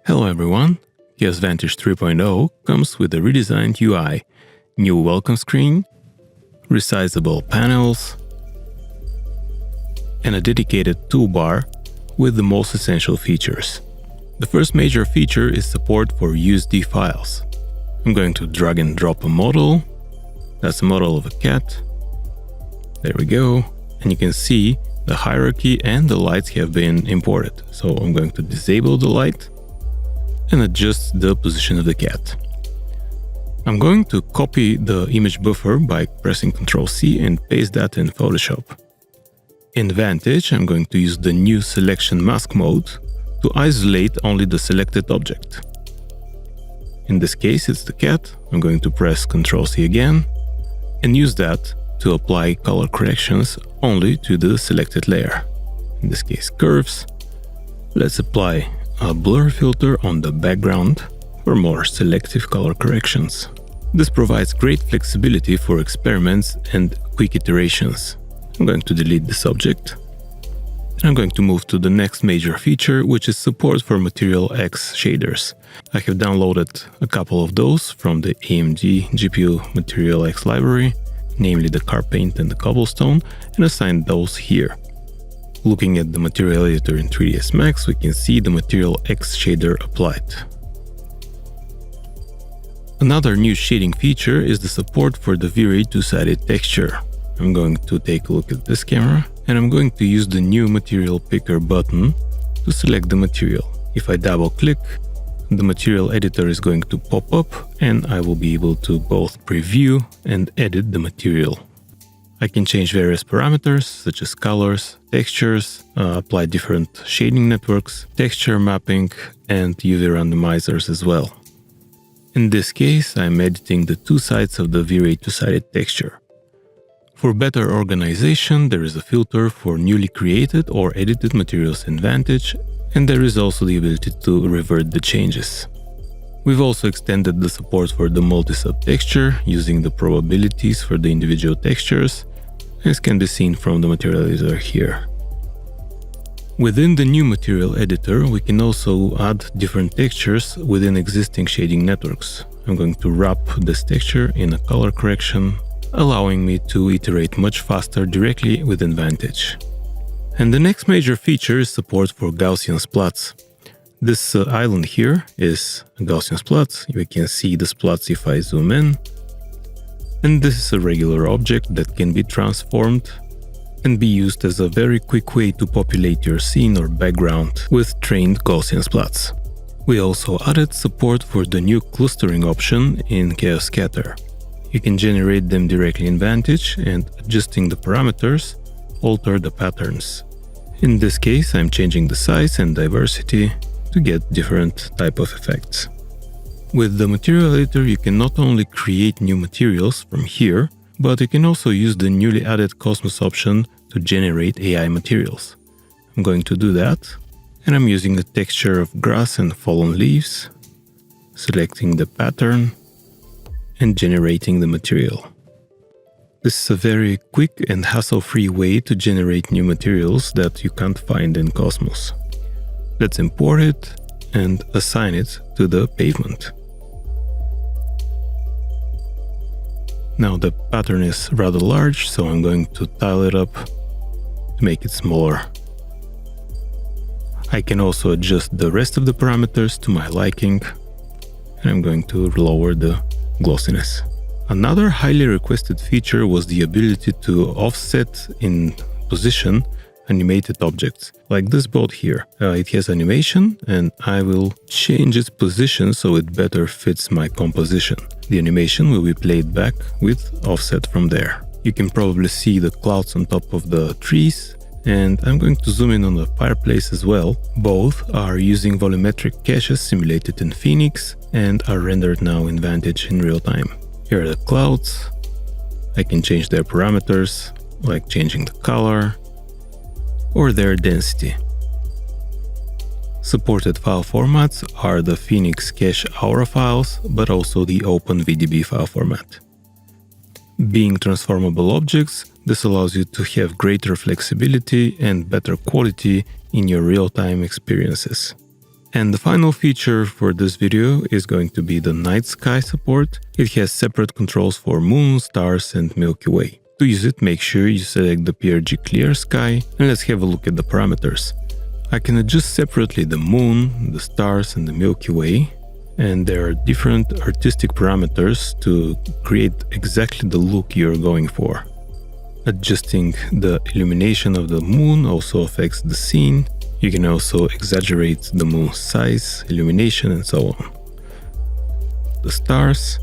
Hello everyone, Chaos Vantage 3.0 comes with a redesigned UI, new welcome screen, resizable panels, and a dedicated toolbar with the most essential features. The first major feature is support for USD files. I'm going to drag and drop a model. That's a model of a cat. There we go. And you can see the hierarchy and the lights have been imported. So I'm going to disable the light and adjust the position of the cat. I'm going to copy the image buffer by pressing Ctrl+C and paste that in Photoshop. In Vantage, I'm going to use the new selection mask mode to isolate only the selected object. In this case, it's the cat. I'm going to press Ctrl+C again and use that to apply color corrections only to the selected layer. In this case, curves. Let's apply a blur filter on the background for more selective color corrections. This provides great flexibility for experiments and quick iterations. I'm going to delete this object. And I'm going to move to the next major feature, which is support for Material X shaders. I have downloaded a couple of those from the AMD GPU Material X library, namely the car paint and the cobblestone, and assigned those here. Looking at the material editor in 3ds Max, we can see the Material X shader applied. Another new shading feature is the support for the V-Ray two-sided texture. I'm going to take a look at this camera, and I'm going to use the new material picker button to select the material. If I double click, the material editor is going to pop up and I will be able to both preview and edit the material. I can change various parameters such as colors, textures, apply different shading networks, texture mapping, and UV randomizers as well. In this case, I'm editing the two sides of the V-Ray two-sided texture. For better organization, there is a filter for newly created or edited materials in Vantage, and there is also the ability to revert the changes. We've also extended the support for the multi-subtexture using the probabilities for the individual textures, as can be seen from the material editor here. Within the new material editor, we can also add different textures within existing shading networks. I'm going to wrap this texture in a color correction, allowing me to iterate much faster directly within Vantage. And the next major feature is support for Gaussian splats. This island here is a Gaussian splat. You can see the splats if I zoom in. And this is a regular object that can be transformed and be used as a very quick way to populate your scene or background with trained Gaussian splats. We also added support for the new clustering option in Chaos Scatter. You can generate them directly in Vantage and, adjusting the parameters, alter the patterns. In this case, I'm changing the size and diversity to get different type of effects. With the material editor, you can not only create new materials from here, but you can also use the newly added Cosmos option to generate AI materials. I'm going to do that, and I'm using a texture of grass and fallen leaves, selecting the pattern, and generating the material. This is a very quick and hassle-free way to generate new materials that you can't find in Cosmos. Let's import it and assign it to the pavement. Now the pattern is rather large, so I'm going to tile it up to make it smaller. I can also adjust the rest of the parameters to my liking, and I'm going to lower the glossiness. Another highly requested feature was the ability to offset in position animated objects, like this boat here. It has animation, and I will change its position so it better fits my composition. The animation will be played back with offset from there. You can probably see the clouds on top of the trees, and I'm going to zoom in on the fireplace as well. Both are using volumetric caches simulated in Phoenix and are rendered now in Vantage in real time. Here are the clouds. I can change their parameters, like changing the color or their density. Supported file formats are the Phoenix Cache Aura files, but also the OpenVDB file format. Being transformable objects, this allows you to have greater flexibility and better quality in your real-time experiences. And the final feature for this video is going to be the night sky support. It has separate controls for moon, stars and Milky Way. To use it, make sure you select the PRG Clear Sky, and let's have a look at the parameters. I can adjust separately the moon, the stars and the Milky Way, and there are different artistic parameters to create exactly the look you're going for. Adjusting the illumination of the moon also affects the scene. You can also exaggerate the moon's size, illumination and so on. The stars,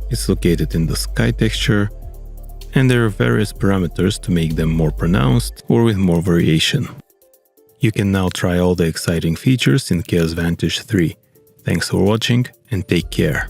it's located in the sky texture, and there are various parameters to make them more pronounced or with more variation. You can now try all the exciting features in Chaos Vantage 3. Thanks for watching and take care.